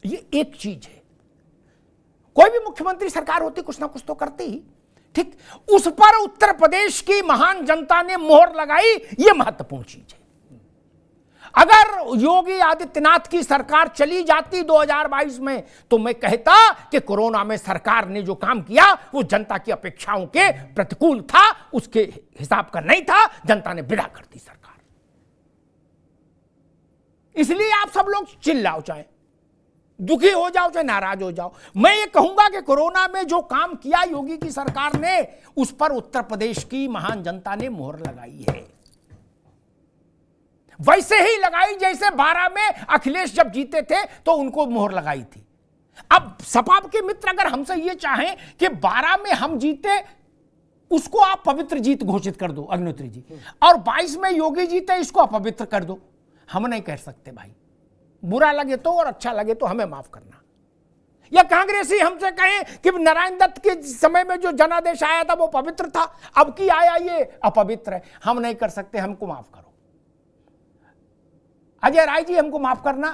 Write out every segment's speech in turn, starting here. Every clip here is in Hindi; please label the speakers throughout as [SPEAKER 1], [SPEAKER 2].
[SPEAKER 1] ये एक चीज है। कोई भी मुख्यमंत्री सरकार होती कुछ ना कुछ तो करती ही, ठीक। उस पर उत्तर प्रदेश की महान जनता ने मोहर लगाई, ये महत्वपूर्ण चीज है। अगर योगी आदित्यनाथ की सरकार चली जाती 2022 में, तो मैं कहता कि कोरोना में सरकार ने जो काम किया वो जनता की अपेक्षाओं के प्रतिकूल था, उसके हिसाब का नहीं था, जनता ने विदा कर दी सरकार। इसलिए आप सब लोग चिल्लाओ, चाहे दुखी हो जाओ, चाहे नाराज हो जाओ, मैं ये कहूंगा कि कोरोना में जो काम किया योगी की सरकार ने, उस पर उत्तर प्रदेश की महान जनता ने मोहर लगाई है। वैसे ही लगाई जैसे 12 में अखिलेश जब जीते थे तो उनको मोहर लगाई थी। अब सपा के मित्र अगर हमसे ये चाहें कि 12 में हम जीते, उसको आप पवित्र जीत घोषित कर दो अग्निहोत्री जी, और 22 में योगी जीते, इसको अपवित्र कर दो, हम नहीं कह सकते भाई। बुरा लगे तो और अच्छा लगे तो हमें माफ करना। या कांग्रेसी हमसे कहें कि नारायण दत्त के समय में जो जनादेश आया था वो पवित्र था, अब की आया ये अपवित्र है, हम नहीं कर सकते, हमको माफ करो। अजय राय जी हमको माफ करना,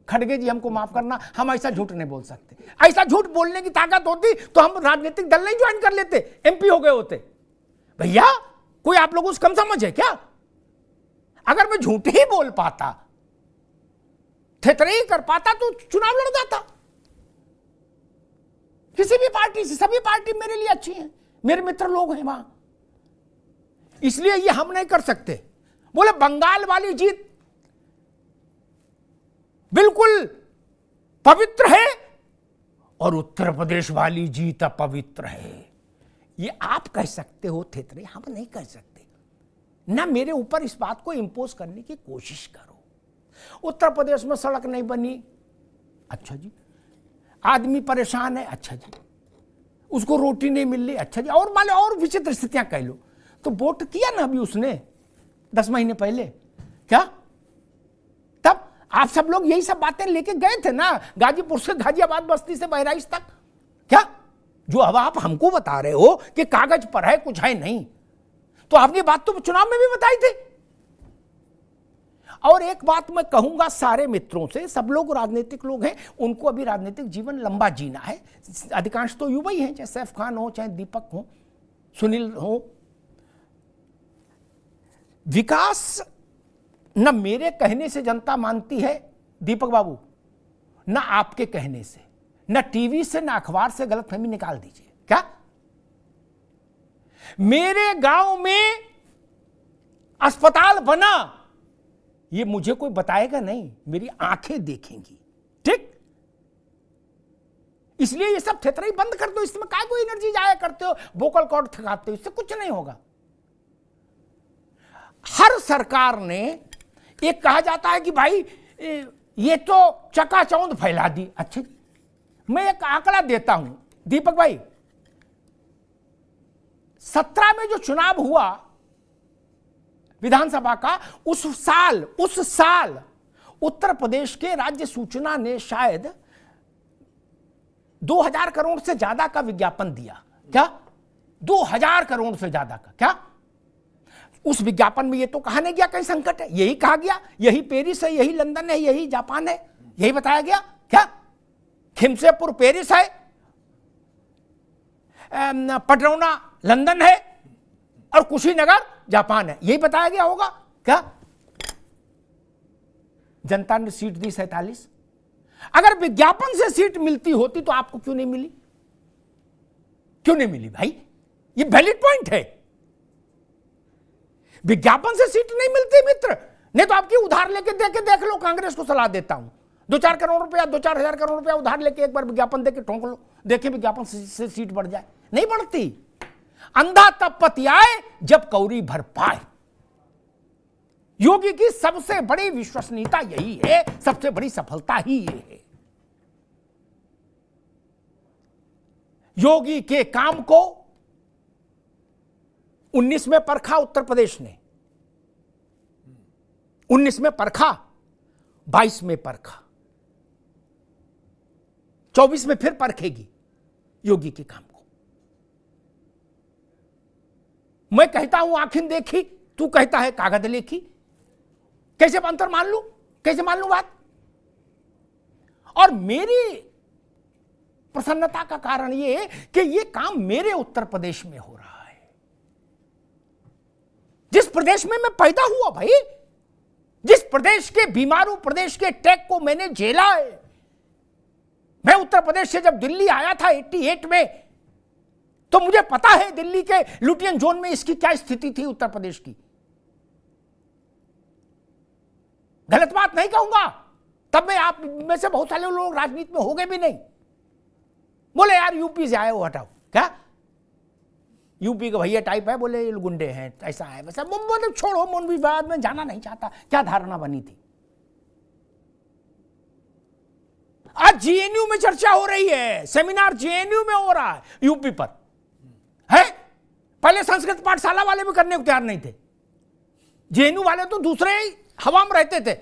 [SPEAKER 1] खड़गे जी हमको माफ करना, हम ऐसा झूठ नहीं बोल सकते। ऐसा झूठ बोलने की ताकत होती तो हम राजनीतिक दल नहीं ज्वाइन कर लेते, एमपी हो गए होते। भैया कोई आप लोगों से कम समझ है क्या? अगर मैं झूठ ही बोल पाता, थेथरे कर पाता, तो चुनाव लड़ जाता किसी भी पार्टी से। सभी पार्टी मेरे लिए अच्छी हैं, मेरे मित्र लोग हैं वहां, इसलिए ये हम नहीं कर सकते। बोले बंगाल वाली जीत बिल्कुल पवित्र है और उत्तर प्रदेश वाली जीत अपवित्र है, ये आप कह सकते हो थेथरे, हम नहीं कह सकते। ना मेरे ऊपर इस बात को इंपोज करने की कोशिश करो। उत्तर प्रदेश में सड़क नहीं बनी, अच्छा जी। आदमी परेशान है, अच्छा जी। उसको रोटी नहीं मिल रही, अच्छा जी। और मान लो और विचित्र स्थितियां कह लो, तो वोट किया ना अभी उसने 10 महीने पहले, क्या तब आप सब लोग यही सब बातें लेके गए थे ना, गाजीपुर से गाजियाबाद बस्ती से बहराइच तक, क्या जो अब आप हमको बता रहे हो कि कागज पर है कुछ है नहीं, तो आपने बात तो चुनाव में भी बताई थी। और एक बात मैं कहूंगा सारे मित्रों से, सब लोग राजनीतिक लोग हैं, उनको अभी राजनीतिक जीवन लंबा जीना है, अधिकांश तो युवा ही हैं, चाहे सैफ खान हो, चाहे दीपक हो, सुनील हो। विकास न मेरे कहने से जनता मानती है दीपक बाबू, न आपके कहने से, न टीवी से, न अखबार से गलतफहमी निकाल दीजिए। क्या मेरे गांव में अस्पताल बना, ये मुझे कोई बताएगा नहीं, मेरी आंखें देखेंगी, ठीक। इसलिए ये सब थेथराई बंद कर दो, इसमें काय कोई एनर्जी जाया करते हो, वोकल कॉर्ड थकाते हो, इससे कुछ नहीं होगा। हर सरकार ने एक कहा जाता है कि भाई ये तो चकाचौंध फैला दी। अच्छा, मैं एक आंकड़ा देता हूं दीपक भाई, 17 में जो चुनाव हुआ विधानसभा का, उस साल उत्तर प्रदेश के राज्य सूचना ने शायद 2000 करोड़ से ज्यादा का विज्ञापन दिया। क्या 2000 करोड़ से ज्यादा का? क्या उस विज्ञापन में ये तो कहा नहीं गया कहीं संकट है, यही कहा गया, यही पेरिस है, यही लंदन है, यही जापान है, यही बताया गया। क्या खिमसेपुर पेरिस है, पटरौना लंदन है और कुशीनगर जापान है, यही बताया गया होगा। क्या जनता ने सीट दी 47। अगर विज्ञापन से सीट मिलती होती तो आपको क्यों नहीं मिली? क्यों नहीं मिली भाई? ये वैलिड पॉइंट है। विज्ञापन से सीट नहीं मिलती मित्र, नहीं तो आपकी उधार लेके देख लो, कांग्रेस को सलाह देता हूं, 2-4 करोड़ रुपया, 2-4 हजार करोड़ रुपया उधार लेके एक बार विज्ञापन देके ठोंक लो, देखे विज्ञापन से सीट बढ़ जाए। नहीं बढ़ती। अंधा तब पतियाए जब कौड़ी भर पाए। योगी की सबसे बड़ी विश्वसनीयता यही है, सबसे बड़ी सफलता ही ये है। योगी के काम को 19 में परखा उत्तर प्रदेश ने, 19 में परखा, 22 में परखा, 24 में फिर परखेगी योगी के काम को। मैं कहता हूं आंखें देखी, तू कहता है कागज लेखी। कैसे अंतर मान लू, कैसे मान लू बात? और मेरी प्रसन्नता का कारण ये कि ये काम मेरे उत्तर प्रदेश में हो रहा है, जिस प्रदेश में मैं पैदा हुआ भाई, जिस प्रदेश के बीमारू प्रदेश के टैग को मैंने झेला है। मैं उत्तर प्रदेश से जब दिल्ली आया था 88 में, तो मुझे पता है दिल्ली के लुटियन जोन में इसकी क्या स्थिति थी उत्तर प्रदेश की। गलत बात नहीं कहूंगा, तब मैं आप में से बहुत सारे लोग राजनीति में हो गए भी नहीं, बोले यार यूपी से आए हो, हटाओ, क्या यूपी के भैया टाइप है, बोले गुंडे हैं, ऐसा है वैसा, बोले छोड़ो, मन विवाद में जाना नहीं चाहता। क्या धारणा बनी थी? आज जेएनयू में चर्चा हो रही है, सेमिनार जेएनयू में हो रहा है यूपी पर, है? पहले संस्कृत पाठशाला वाले भी करने को तैयार नहीं थे, जेएनयू वाले तो दूसरे हवा में रहते थे,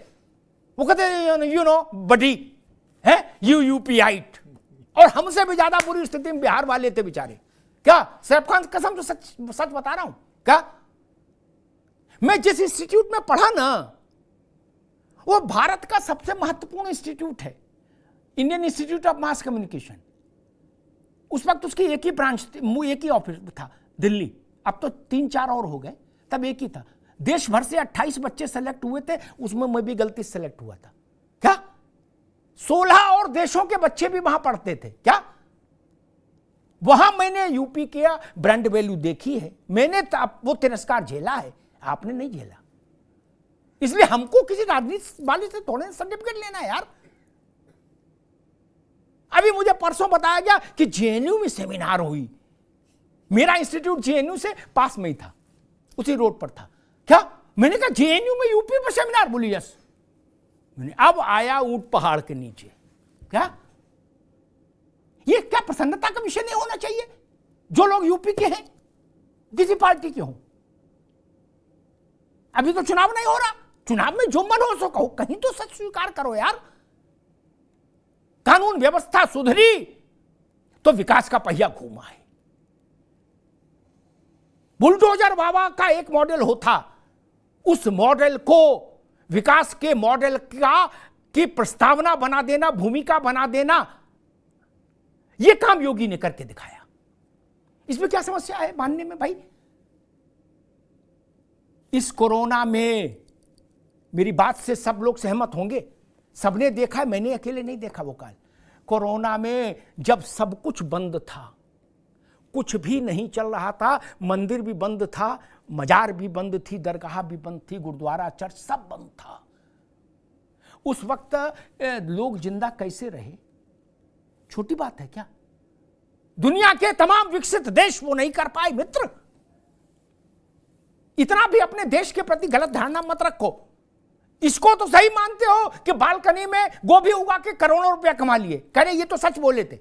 [SPEAKER 1] वो कहते यू नो बडी है यूपीआईट, और हमसे भी ज्यादा बुरी स्थिति में बिहार वाले थे बेचारे। क्या सैफ खान कसम तो सच बता रहा हूं, क्या मैं जिस इंस्टीट्यूट में पढ़ा ना, वो भारत का सबसे महत्वपूर्ण इंस्टीट्यूट है, Indian institute of mass communication. उस वक्त उसकी एक ही ब्रांच थी, एक ही ऑफिस था दिल्ली, अब तो 3-4 और हो गए, तब एक ही था। देश भर से 28 बच्चे सेलेक्ट हुए थे, उसमें मैं भी गलती से सेलेक्ट हुआ था। क्या 16 और देशों के बच्चे भी वहां पढ़ते थे। क्या वहां मैंने यूपी के ब्रांड वैल्यू देखी है, मैंने वो तिरस्कार झेला है, आपने नहीं झेला। इसलिए हमको किसी राजनीति वाले से थोड़े सर्टिफिकेट लेना है यार। अभी मुझे परसों बताया गया कि जेएनयू में सेमिनार हुई, मेरा इंस्टीट्यूट जेएनयू से पास में ही था, उसी रोड पर था। क्या मैंने कहा जेएनयू में यूपी पर सेमिनार? बोली यस। मैंने अब आया ऊंट पहाड़ के नीचे। क्या ये क्या प्रसन्नता का विषय नहीं होना चाहिए? जो लोग यूपी के हैं, किसी पार्टी के हों, अभी तो चुनाव नहीं हो रहा, चुनाव में जो मन हो सो कहो, कहीं तो सच स्वीकार करो यार। कानून व्यवस्था सुधरी तो विकास का पहिया घूमा है। बुलडोजर बाबा का एक मॉडल होता, उस मॉडल को विकास के मॉडल की प्रस्तावना बना देना, भूमिका बना देना, यह काम योगी ने करके दिखाया। इसमें क्या समस्या है मानने में भाई? इस कोरोना में मेरी बात से सब लोग सहमत होंगे, सबने देखा, मैंने अकेले नहीं देखा वो काल। कोरोना में जब सब कुछ बंद था, कुछ भी नहीं चल रहा था, मंदिर भी बंद था, मजार भी बंद थी, दरगाह भी बंद थी, गुरुद्वारा चर्च सब बंद था, उस वक्त लोग जिंदा कैसे रहे? छोटी बात है क्या? दुनिया के तमाम विकसित देश वो नहीं कर पाए मित्र। इतना भी अपने देश के प्रति गलत धारणा मत रखो। इसको तो सही मानते हो कि बालकनी में गोभी उगा के करोड़ों रुपया कमा लिए, कह रहे ये तो सच बोले थे।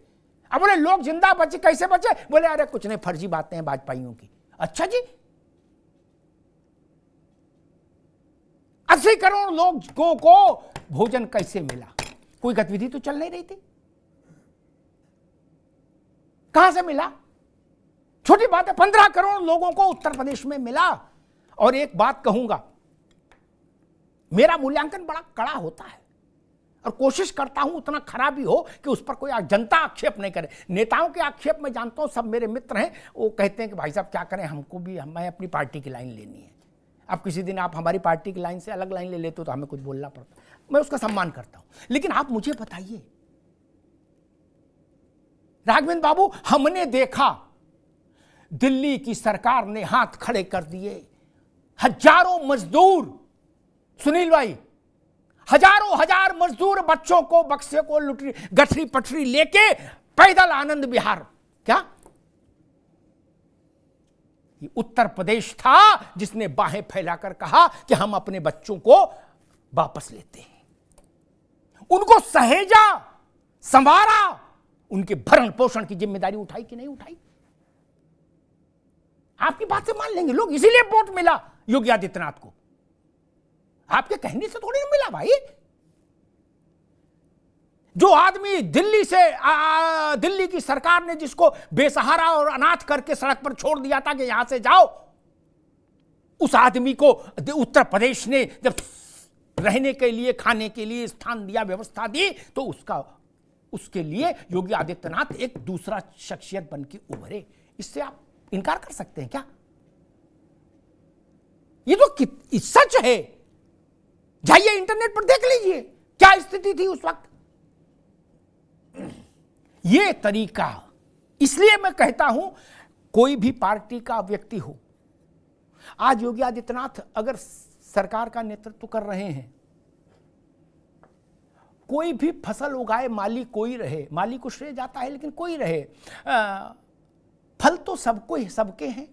[SPEAKER 1] अब बोले लोग जिंदा बचे, कैसे बचे? बोले अरे कुछ नहीं, फर्जी बातें हैं भाजपाइयों की। अच्छा जी, 80 करोड़ लोगों को भोजन कैसे मिला? कोई गतिविधि तो चल नहीं रही थी, कहां से मिला? छोटी बात है, 15 करोड़ लोगों को उत्तर प्रदेश में मिला। और एक बात कहूंगा, मेरा मूल्यांकन बड़ा कड़ा होता है और कोशिश करता हूं उतना खराब ही हो कि उस पर कोई जनता आक्षेप नहीं करे। नेताओं के आक्षेप में जानता हूं, सब मेरे मित्र हैं, वो कहते हैं कि भाई साहब क्या करें, हमको भी हमें अपनी पार्टी की लाइन लेनी है। अब किसी दिन आप हमारी पार्टी की लाइन से अलग लाइन ले लेते हो तो हमें कुछ बोलना पड़ता, मैं उसका सम्मान करता हूं। लेकिन आप मुझे बताइए राघवेंद्र बाबू, हमने देखा दिल्ली की सरकार ने हाथ खड़े कर दिए, हजारों मजदूर, सुनील भाई, हजारों हजार मजदूर बच्चों को बक्से को लुटरी गठरी पटरी लेके पैदल आनंद विहार। क्या ये उत्तर प्रदेश था जिसने बाहें फैलाकर कहा कि हम अपने बच्चों को वापस लेते हैं, उनको सहेजा, संवारा, उनके भरण पोषण की जिम्मेदारी उठाई कि नहीं उठाई? आपकी बात से मान लेंगे लोग, इसीलिए वोट मिला योगी आदित्यनाथ को, आपके कहने से थोड़ी ना मिला भाई। जो आदमी दिल्ली से दिल्ली की सरकार ने जिसको बेसहारा और अनाथ करके सड़क पर छोड़ दिया था कि यहां से जाओ, उस आदमी को उत्तर प्रदेश ने जब रहने के लिए, खाने के लिए स्थान दिया, व्यवस्था दी, तो उसका उसके लिए योगी आदित्यनाथ एक दूसरा शख्सियत बन के उभरे। इससे आप इनकार कर सकते हैं क्या? ये तो सच है। जाइए इंटरनेट पर देख लीजिए क्या स्थिति थी उस वक्त। ये तरीका, इसलिए मैं कहता हूं कोई भी पार्टी का व्यक्ति हो, आज योगी आदित्यनाथ अगर सरकार का नेतृत्व कर रहे हैं, कोई भी फसल उगाए, माली कोई रहे, माली को श्रेय जाता है लेकिन कोई रहे, फल तो सबको सबके हैं।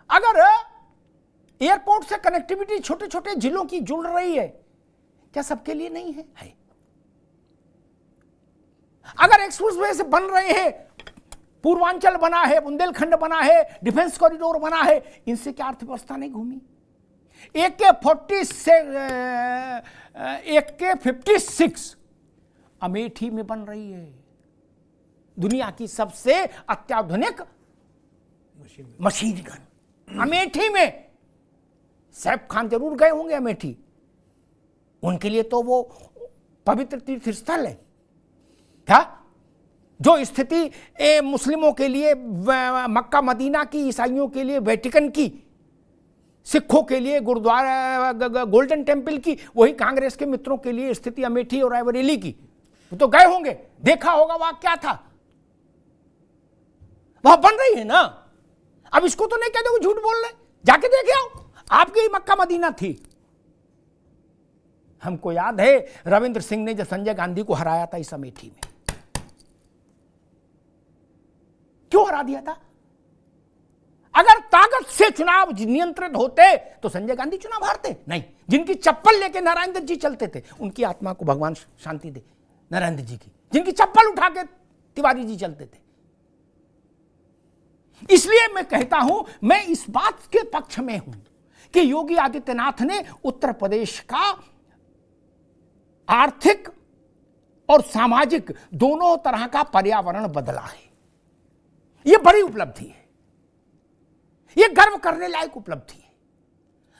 [SPEAKER 1] अगर एयरपोर्ट से कनेक्टिविटी छोटे छोटे जिलों की जुड़ रही है, क्या सबके लिए नहीं है? है। अगर एक्सप्रेसवे से बन रहे हैं, पूर्वांचल बना है, बुंदेलखंड बना है, डिफेंस कॉरिडोर बना है, इनसे क्या अर्थव्यवस्था नहीं घूमी? AK-56 अमेठी में बन रही है, दुनिया की सबसे अत्याधुनिक मशीन गन अमेठी में। सैफ खान जरूर गए होंगे अमेठी, उनके लिए तो वो पवित्र तीर्थ स्थल है। क्या जो स्थिति मुस्लिमों के लिए मक्का मदीना की, ईसाइयों के लिए वेटिकन की, सिखों के लिए गुरुद्वारा गोल्डन टेम्पल की, वही कांग्रेस के मित्रों के लिए स्थिति अमेठी और रायबरेली की। वो तो गए होंगे, देखा होगा वहां क्या था। वहां बन रही है ना। अब इसको तो नहीं कहते वो झूठ बोल रहे, जाके देखे आओ, आपकी ही मक्का मदीना थी। हमको याद है रविंद्र सिंह ने जब संजय गांधी को हराया था इस अमेठी में, क्यों हरा दिया था? अगर ताकत से चुनाव नियंत्रित होते तो संजय गांधी चुनाव हारते नहीं। जिनकी चप्पल लेके नारायण दत्त जी चलते थे, उनकी आत्मा को भगवान शांति दे, नारायण दत्त जी की, जिनकी चप्पल उठा के तिवारी जी चलते थे। इसलिए मैं कहता हूं, मैं इस बात के पक्ष में हूं कि योगी आदित्यनाथ ने उत्तर प्रदेश का आर्थिक और सामाजिक दोनों तरह का पर्यावरण बदला है। यह बड़ी उपलब्धि है, यह गर्व करने लायक उपलब्धि है।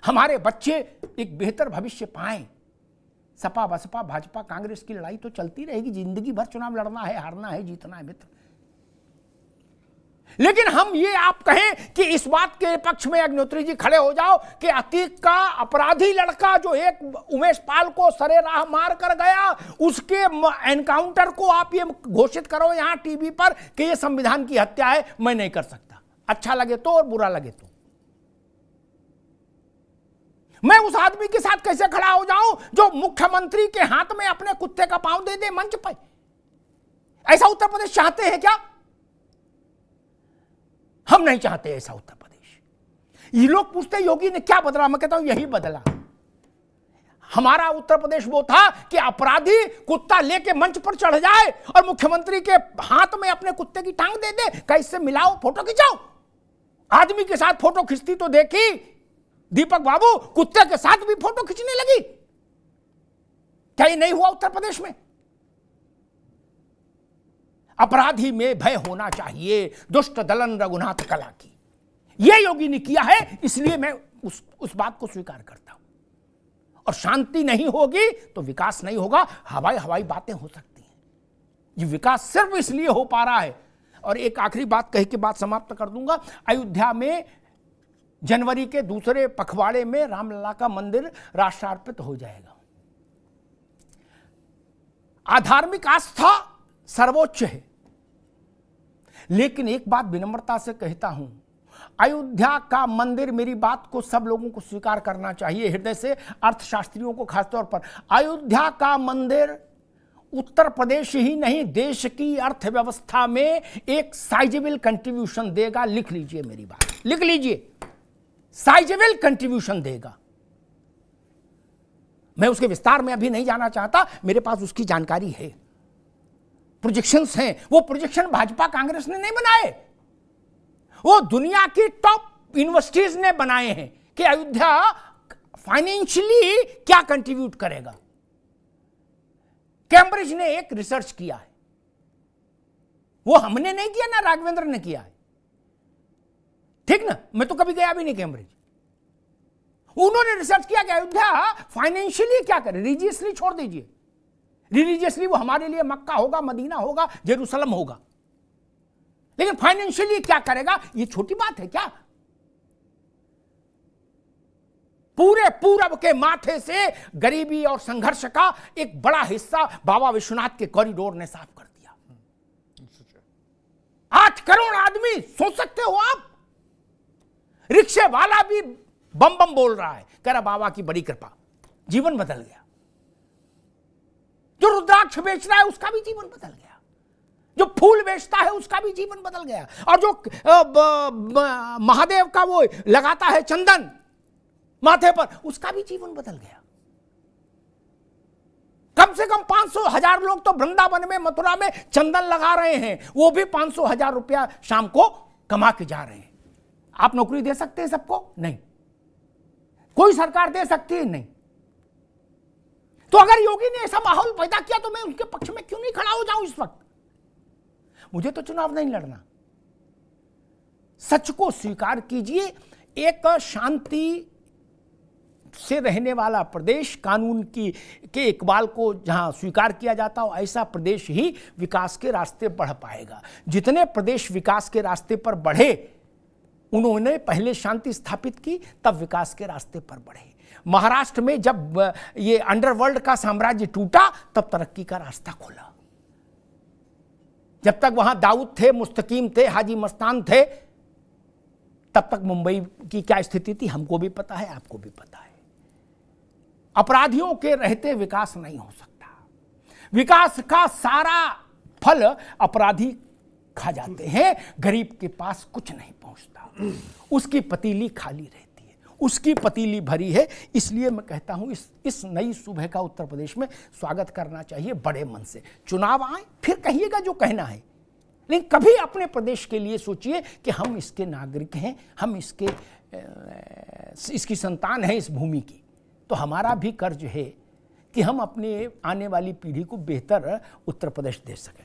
[SPEAKER 1] हमारे बच्चे एक बेहतर भविष्य पाएं। सपा बसपा भाजपा कांग्रेस की लड़ाई तो चलती रहेगी, जिंदगी भर चुनाव लड़ना है, हारना है, जीतना है मित्र। लेकिन हम ये आप कहें कि इस बात के पक्ष में अग्निहोत्री जी खड़े हो जाओ कि अतीक का अपराधी लड़का जो एक उमेश पाल को सरे राह मार कर गया, उसके एनकाउंटर को आप ये घोषित करो यहां टीवी पर कि ये संविधान की हत्या है, मैं नहीं कर सकता। अच्छा लगे तो और बुरा लगे तो। मैं उस आदमी के साथ कैसे खड़ा हो जाऊं जो मुख्यमंत्री के हाथ में अपने कुत्ते का पांव दे दे मंच पर? ऐसा उत्तर प्रदेश चाहते हैं क्या? हम नहीं चाहते ऐसा उत्तर प्रदेश। ये लोग पूछते योगी ने क्या बदला, मैं कहता हूं यही बदला। हमारा उत्तर प्रदेश वो था कि अपराधी कुत्ता लेके मंच पर चढ़ जाए और मुख्यमंत्री के हाथ में अपने कुत्ते की टांग दे दे, कैसे मिलाओ, फोटो खिंचाओ। आदमी के साथ फोटो खिंचती तो देखी दीपक बाबू, कुत्ते के साथ भी फोटो खींचने लगी। क्या ये नहीं हुआ उत्तर प्रदेश में? अपराधी में भय होना चाहिए, दुष्ट दलन रघुनाथ कला की। यह योगी ने किया है, इसलिए मैं उस बात को स्वीकार करता हूं। और शांति नहीं होगी तो विकास नहीं होगा, हवाई बातें हो सकती हैं। ये विकास सिर्फ इसलिए हो पा रहा है। और एक आखिरी बात कह के बात समाप्त कर दूंगा। अयोध्या में जनवरी के दूसरे पखवाड़े में रामलला का मंदिर राष्ट्रार्पित हो जाएगा। आधार्मिक आस्था सर्वोच्च है, लेकिन एक बात विनम्रता से कहता हूं, अयोध्या का मंदिर, मेरी बात को सब लोगों को स्वीकार करना चाहिए हृदय से, अर्थशास्त्रियों को खासतौर पर। अयोध्या का मंदिर उत्तर प्रदेश ही नहीं, देश की अर्थव्यवस्था में एक साइजेबल कंट्रीब्यूशन देगा। लिख लीजिए मेरी बात, लिख लीजिए, साइजेबल कंट्रीब्यूशन देगा। मैं उसके विस्तार में अभी नहीं जाना चाहता, मेरे पास उसकी जानकारी है, प्रोजेक्शंस हैं। वो प्रोजेक्शन भाजपा कांग्रेस ने नहीं बनाए, वो दुनिया की टॉप यूनिवर्सिटीज ने बनाए हैं कि अयोध्या फाइनेंशियली क्या कंट्रीब्यूट करेगा। कैम्ब्रिज ने एक रिसर्च किया है, वो हमने नहीं किया ना, राघवेंद्र ने किया है, ठीक ना? मैं तो कभी गया भी नहीं कैम्ब्रिज। उन्होंने रिसर्च किया कि अयोध्या फाइनेंशियली क्या करे। रिलीजियसली छोड़ दीजिए, रिलीजियसली वो हमारे लिए मक्का होगा, मदीना होगा, जेरूसलम होगा, लेकिन फाइनेंशियली क्या करेगा? ये छोटी बात है क्या? पूरे पूरब के माथे से गरीबी और संघर्ष का एक बड़ा हिस्सा बाबा विश्वनाथ के कॉरिडोर ने साफ कर दिया। 8 करोड़ आदमी, सोच सकते हो आप? रिक्शे वाला भी बम बम बोल रहा है, कह रहा बाबा की बड़ी कृपा, जीवन बदल गया। जो रुद्राक्ष बेच रहा है उसका भी जीवन बदल गया, जो फूल बेचता है उसका भी जीवन बदल गया, और जो महादेव का वो लगाता है चंदन माथे पर, उसका भी जीवन बदल गया। कम से कम 500,000 लोग तो वृंदावन में, मथुरा में चंदन लगा रहे हैं, वो भी 500,000 रुपया शाम को कमा के जा रहे हैं। आप नौकरी दे सकते हैं सबको? नहीं। कोई सरकार दे सकती है? नहीं। तो अगर योगी ने ऐसा माहौल पैदा किया तो मैं उनके पक्ष में क्यों नहीं खड़ा हो जाऊं इस वक्त? मुझे तो चुनाव नहीं लड़ना। सच को स्वीकार कीजिए। एक शांति से रहने वाला प्रदेश, कानून के इकबाल को जहां स्वीकार किया जाता हो, ऐसा प्रदेश ही विकास के रास्ते बढ़ पाएगा। जितने प्रदेश विकास के रास्ते पर बढ़े, उन्होंने पहले शांति स्थापित की, तब विकास के रास्ते पर बढ़े। महाराष्ट्र में जब ये अंडरवर्ल्ड का साम्राज्य टूटा, तब तरक्की का रास्ता खोला। जब तक वहां दाऊद थे, मुस्तकीम थे, हाजी मस्तान थे, तब तक मुंबई की क्या स्थिति थी हमको भी पता है, आपको भी पता है। अपराधियों के रहते विकास नहीं हो सकता। विकास का सारा फल अपराधी खा जाते हैं, गरीब के पास कुछ नहीं पहुंचता, उसकी पतीली खाली रहती है, उसकी पतीली भरी है। इसलिए मैं कहता हूं इस नई सुबह का उत्तर प्रदेश में स्वागत करना चाहिए बड़े मन से। चुनाव आए फिर कहिएगा जो कहना है, लेकिन कभी अपने प्रदेश के लिए सोचिए कि हम इसके नागरिक हैं, हम इसकी संतान हैं इस भूमि की। तो हमारा भी कर्ज है कि हम अपने आने वाली पीढ़ी को बेहतर उत्तर प्रदेश दे सकें।